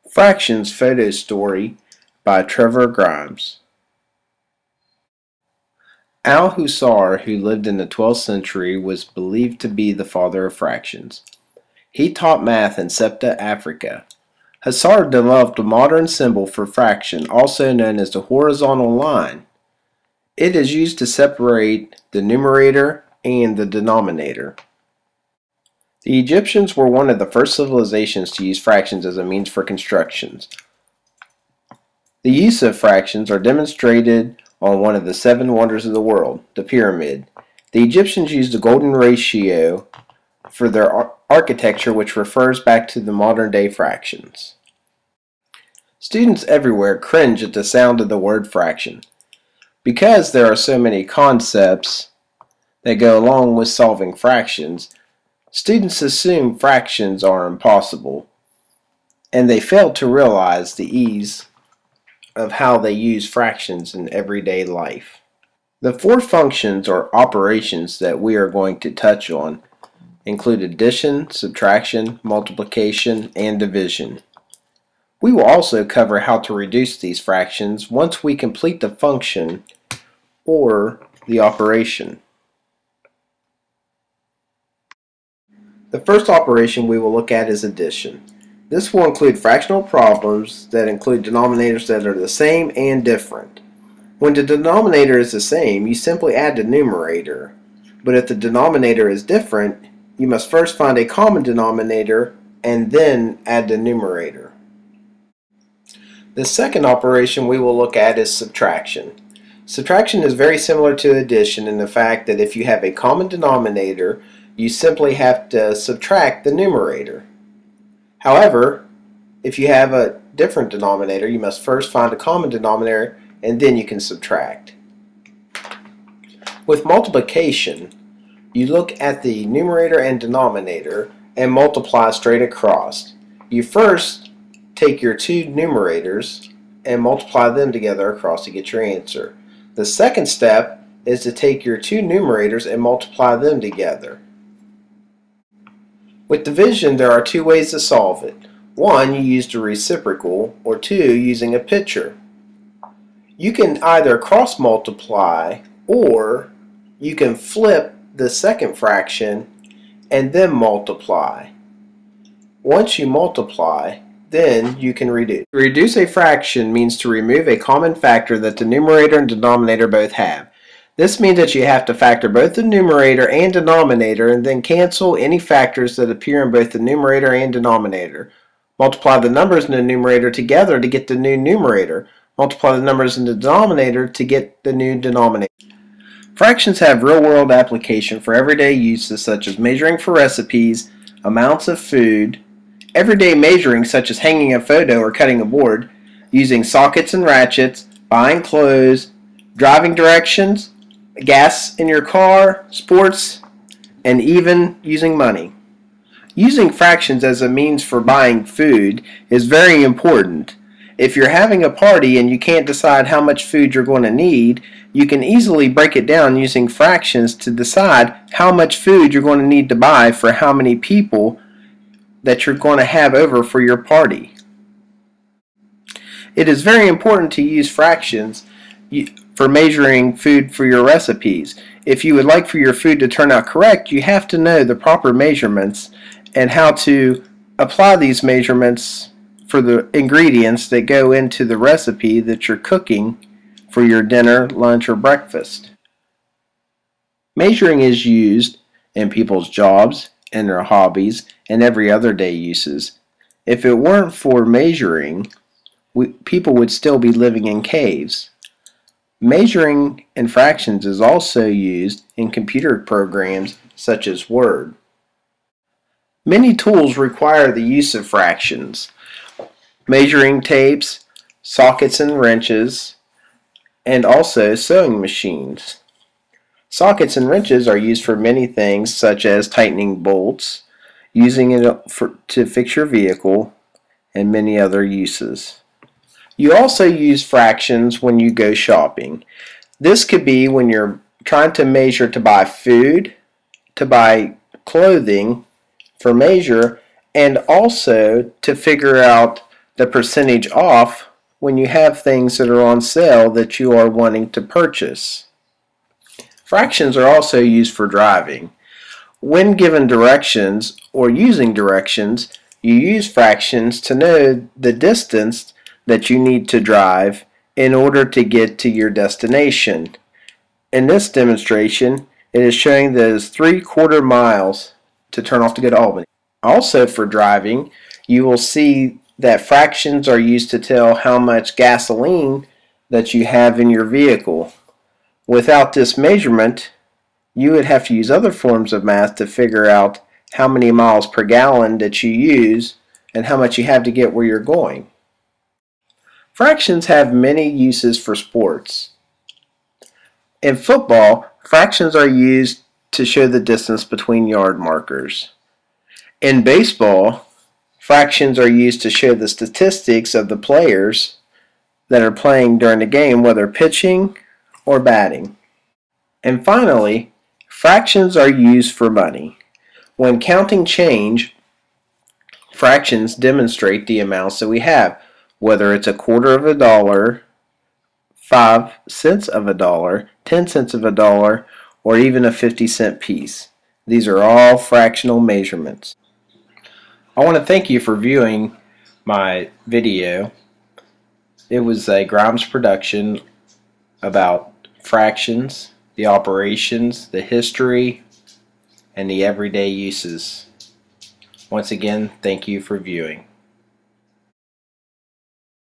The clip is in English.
Fractions Photo Story by Trevor Grimes. Al-Hussar, who lived in the 12th century, was believed to be the father of fractions. He taught math in Septa, Africa. Hussar developed a modern symbol for fraction, also known as the horizontal line. It is used to separate the numerator and the denominator. The Egyptians were one of the first civilizations to use fractions as a means for constructions. The use of fractions are demonstrated on one of the 7 wonders of the world, the pyramid. The Egyptians used the golden ratio for their architecture, which refers back to the modern-day fractions. Students everywhere cringe at the sound of the word fraction. Because there are so many concepts that go along with solving fractions, students assume fractions are impossible, and they fail to realize the ease of how they use fractions in everyday life. The 4 functions or operations that we are going to touch on include addition, subtraction, multiplication, and division. We will also cover how to reduce these fractions once we complete the function or the operation. The first operation we will look at is addition. This will include fractional problems that include denominators that are the same and different. When the denominator is the same, you simply add the numerator. But if the denominator is different, you must first find a common denominator and then add the numerator. The second operation we will look at is subtraction. Subtraction is very similar to addition in the fact that if you have a common denominator, you simply have to subtract the numerator. However, if you have a different denominator, you must first find a common denominator and then you can subtract. With multiplication, you look at the numerator and denominator and multiply straight across. You first take your 2 numerators and multiply them together across to get your answer. The second step is to take your 2 numerators and multiply them together. With division, there are 2 ways to solve it. 1, you use the reciprocal, or 2, using a picture. You can either cross multiply, or you can flip the second fraction and then multiply. Once you multiply, then you can reduce. To reduce a fraction means to remove a common factor that the numerator and denominator both have. This means that you have to factor both the numerator and denominator and then cancel any factors that appear in both the numerator and denominator. Multiply the numbers in the numerator together to get the new numerator. Multiply the numbers in the denominator to get the new denominator. Fractions have real-world application for everyday uses such as measuring for recipes, amounts of food, everyday measuring such as hanging a photo or cutting a board, using sockets and ratchets, buying clothes, driving directions, gas in your car, sports, and even using money. Using fractions as a means for buying food is very important. If you're having a party and you can't decide how much food you're going to need, you can easily break it down using fractions to decide how much food you're going to need to buy for how many people that you're going to have over for your party. It is very important to use fractions for measuring food for your recipes. If you would like for your food to turn out correct, you have to know the proper measurements and how to apply these measurements for the ingredients that go into the recipe that you're cooking for your dinner, lunch, or breakfast. Measuring is used in people's jobs, in their hobbies, and every other day uses. If it weren't for measuring, people would still be living in caves. Measuring in fractions is also used in computer programs such as Word. Many tools require the use of fractions. Measuring tapes, sockets and wrenches, and also sewing machines. Sockets and wrenches are used for many things such as tightening bolts, using it to fix your vehicle, and many other uses. You also use fractions when you go shopping. This could be when you're trying to measure to buy food, to buy clothing for measure, and also to figure out the percentage off when you have things that are on sale that you are wanting to purchase. Fractions are also used for driving. When given directions or using directions, you use fractions to know the distance that you need to drive in order to get to your destination. In this demonstration, it is showing that it is 3/4 miles to turn off to go to Albany. Also for driving, you will see that fractions are used to tell how much gasoline that you have in your vehicle. Without this measurement, you would have to use other forms of math to figure out how many miles per gallon that you use and how much you have to get where you're going. Fractions have many uses for sports. In football, fractions are used to show the distance between yard markers. In baseball, fractions are used to show the statistics of the players that are playing during the game, whether pitching or batting. And finally, fractions are used for money. When counting change, fractions demonstrate the amounts that we have, whether it's 1/4 of a dollar, 5 cents of a dollar, 10 cents of a dollar, or even a 50-cent piece. These are all fractional measurements. I want to thank you for viewing my video. It was a Grimes production about fractions, the operations, the history, and the everyday uses. Once again, thank you for viewing.